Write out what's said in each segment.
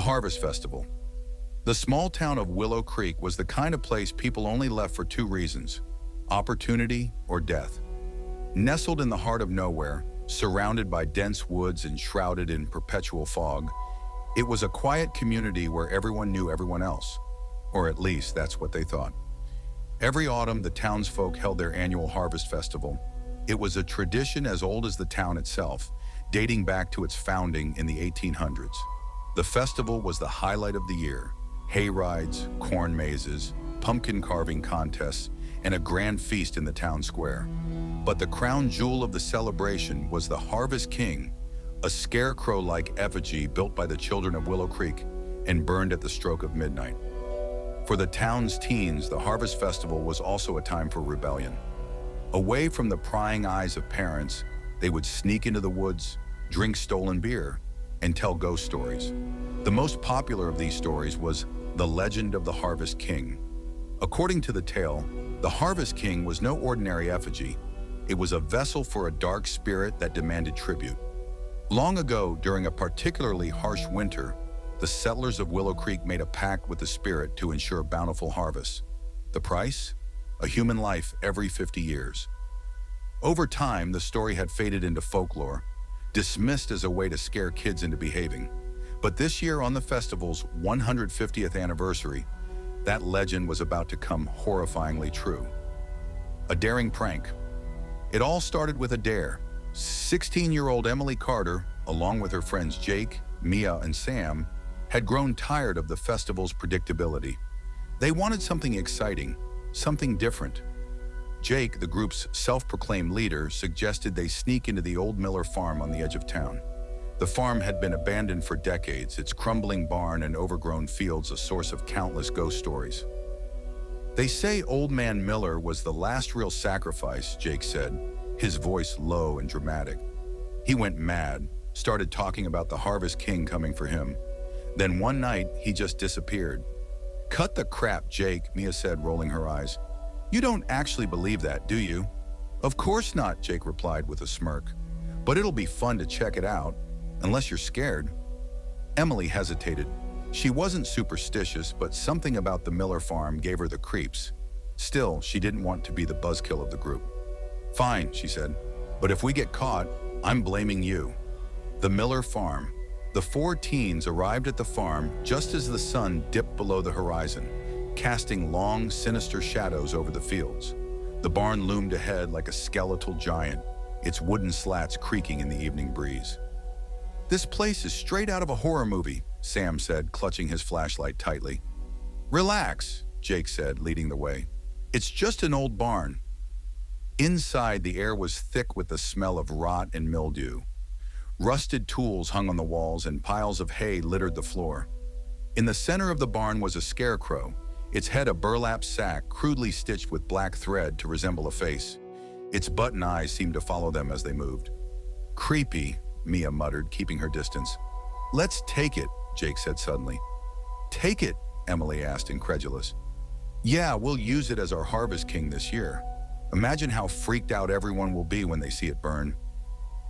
Harvest Festival. The small town of Willow Creek was the kind of place people only left for two reasons: opportunity or death. Nestled in the heart of nowhere, surrounded by dense woods and shrouded in perpetual fog, it was a quiet community where everyone knew everyone else, or at least that's what they thought. Every autumn, the townsfolk held their annual Harvest Festival. It was a tradition as old as the town itself, dating back to its founding in the 1800s. The festival was the highlight of the year: hay rides, corn mazes, pumpkin carving contests, and a grand feast in the town square. But the crown jewel of the celebration was the Harvest King, a scarecrow-like effigy built by the children of Willow Creek and burned at the stroke of midnight. For the town's teens, the Harvest Festival was also a time for rebellion. Away from the prying eyes of parents, they would sneak into the woods, drink stolen beer, and tell ghost stories. The most popular of these stories was the legend of the Harvest King. According to the tale, the Harvest King was no ordinary effigy. It was a vessel for a dark spirit that demanded tribute. Long ago, during a particularly harsh winter, the settlers of Willow Creek made a pact with the spirit to ensure bountiful harvests. The price? A human life every 50 years. Over time, the story had faded into folklore, dismissed as a way to scare kids into behaving. But this year, on the festival's 150th anniversary, that legend was about to come horrifyingly true. A daring prank. It all started with a dare. 16-year-old Emily Carter, along with her friends Jake, Mia, and Sam, had grown tired of the festival's predictability. They wanted something exciting, something different. Jake, the group's self-proclaimed leader, suggested they sneak into the old Miller farm on the edge of town. The farm had been abandoned for decades, its crumbling barn and overgrown fields a source of countless ghost stories. They say Old Man Miller was the last real sacrifice, Jake said, his voice low and dramatic. He went mad, started talking about the Harvest King coming for him. Then one night, he just disappeared. "Cut the crap, Jake," Mia said, rolling her eyes. "You don't actually believe that, do you?" "Of course not," Jake replied with a smirk. "But it'll be fun to check it out, unless you're scared." Emily hesitated. She wasn't superstitious, but something about the Miller farm gave her the creeps. Still, she didn't want to be the buzzkill of the group. "Fine," she said, "but if we get caught, I'm blaming you." The Miller farm. The four teens arrived at the farm just as the sun dipped below the horizon, casting long, sinister shadows over the fields. The barn loomed ahead like a skeletal giant, its wooden slats creaking in the evening breeze. "This place is straight out of a horror movie," Sam said, clutching his flashlight tightly. "Relax," Jake said, leading the way. "It's just an old barn." Inside, the air was thick with the smell of rot and mildew. Rusted tools hung on the walls and piles of hay littered the floor. In the center of the barn was a scarecrow, its head a burlap sack crudely stitched with black thread to resemble a face. Its button eyes seemed to follow them as they moved. "Creepy," Mia muttered, keeping her distance. "Let's take it," Jake said suddenly. "Take it?" Emily asked, incredulous. "Yeah, we'll use it as our Harvest King this year. Imagine how freaked out everyone will be when they see it burn."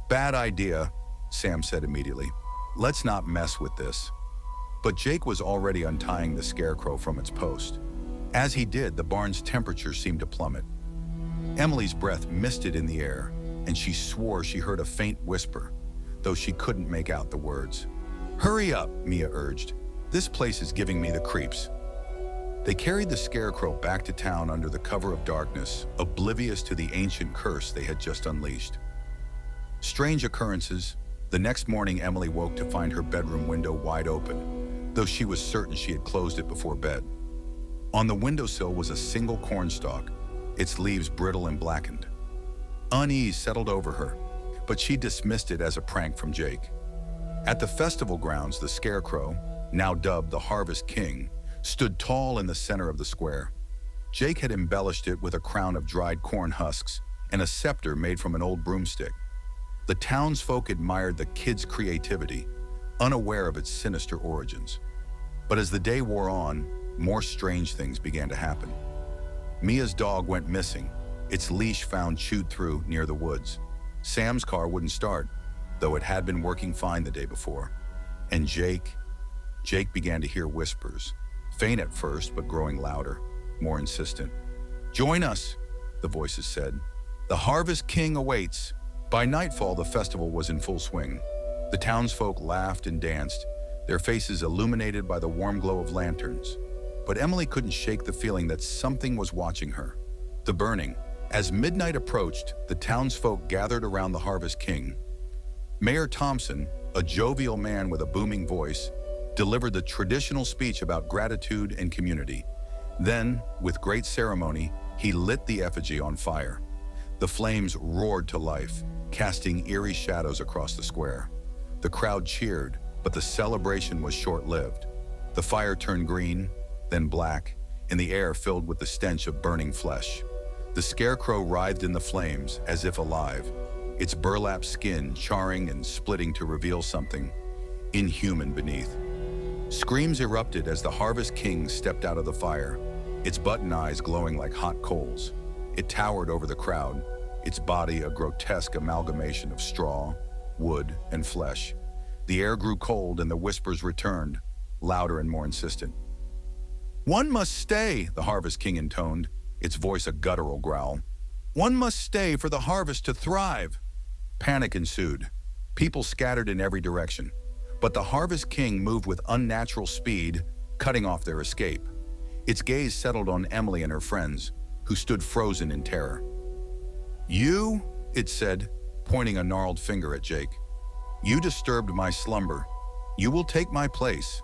"Bad idea," Sam said immediately. "Let's not mess with this." But Jake was already untying the scarecrow from its post. As he did, the barn's temperature seemed to plummet. Emily's breath misted in the air, and she swore she heard a faint whisper, though she couldn't make out the words. "Hurry up," Mia urged. "This place is giving me the creeps." They carried the scarecrow back to town under the cover of darkness, oblivious to the ancient curse they had just unleashed. Strange occurrences. The next morning, Emily woke to find her bedroom window wide open, though she was certain she had closed it before bed. On the windowsill was a single cornstalk, its leaves brittle and blackened. Unease settled over her, but she dismissed it as a prank from Jake. At the festival grounds, the scarecrow, now dubbed the Harvest King, stood tall in the center of the square. Jake had embellished it with a crown of dried corn husks and a scepter made from an old broomstick. The townsfolk admired the kid's creativity, unaware of its sinister origins. But as the day wore on, more strange things began to happen. Mia's dog went missing, its leash found chewed through near the woods. Sam's car wouldn't start, though it had been working fine the day before. And Jake Jake began to hear whispers, faint at first but growing louder, more insistent. "Join us," the voices said. "The Harvest King awaits." By nightfall, the festival was in full swing. The townsfolk laughed and danced, their faces illuminated by the warm glow of lanterns. But Emily couldn't shake the feeling that something was watching her. The burning. As midnight approached, the townsfolk gathered around the Harvest King. Mayor Thompson, a jovial man with a booming voice, delivered the traditional speech about gratitude and community. Then, with great ceremony, he lit the effigy on fire. The flames roared to life, casting eerie shadows across the square. The crowd cheered, but the celebration was short-lived. The fire turned green, then black, and the air filled with the stench of burning flesh. The scarecrow writhed in the flames as if alive, its burlap skin charring and splitting to reveal something inhuman beneath. Screams erupted as the Harvest King stepped out of the fire, its button eyes glowing like hot coals. It towered over the crowd, its body a grotesque amalgamation of straw, wood, and flesh. The air grew cold and the whispers returned, louder and more insistent. "One must stay," the Harvest King intoned, its voice a guttural growl. "One must stay for the harvest to thrive." Panic ensued. People scattered in every direction. But the Harvest King moved with unnatural speed, cutting off their escape. Its gaze settled on Emily and her friends, who stood frozen in terror. "You," it said, pointing a gnarled finger at Jake. "You disturbed my slumber. You will take my place."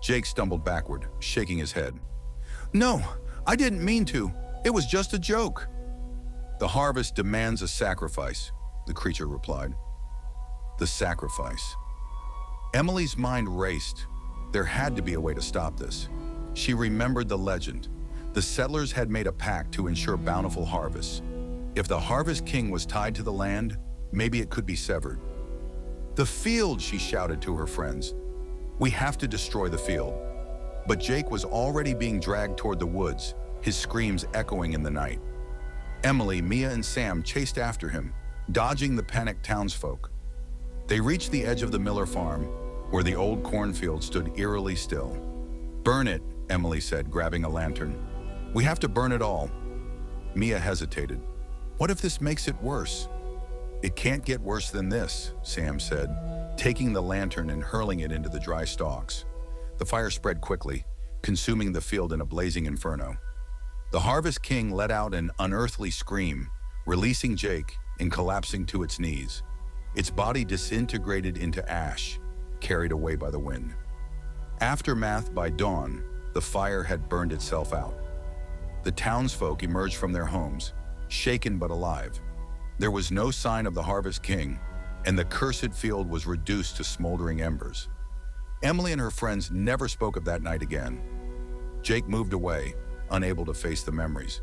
Jake stumbled backward, shaking his head. "No, I didn't mean to. It was just a joke." "The harvest demands a sacrifice," the creature replied. The sacrifice. Emily's mind raced. There had to be a way to stop this. She remembered the legend. The settlers had made a pact to ensure bountiful harvests. If the Harvest King was tied to the land, maybe it could be severed. "The field," she shouted to her friends. "We have to destroy the field." But Jake was already being dragged toward the woods, his screams echoing in the night. Emily, Mia, and Sam chased after him, dodging the panicked townsfolk. They reached the edge of the Miller farm, where the old cornfield stood eerily still. "Burn it," Emily said, grabbing a lantern. "We have to burn it all." Mia hesitated. "What if this makes it worse?" "It can't get worse than this," Sam said, taking the lantern and hurling it into the dry stalks. The fire spread quickly, consuming the field in a blazing inferno. The Harvest King let out an unearthly scream, releasing Jake and collapsing to its knees. Its body disintegrated into ash, carried away by the wind. Aftermath. By dawn, the fire had burned itself out. The townsfolk emerged from their homes, shaken but alive. There was no sign of the Harvest King, and the cursed field was reduced to smoldering embers. Emily and her friends never spoke of that night again. Jake moved away, unable to face the memories.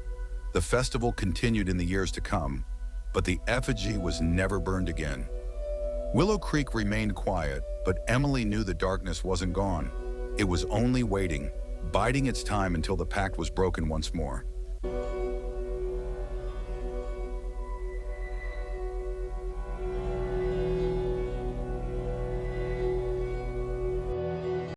The festival continued in the years to come, but the effigy was never burned again. Willow Creek remained quiet, but Emily knew the darkness wasn't gone. It was only waiting, biding its time until the pact was broken once more.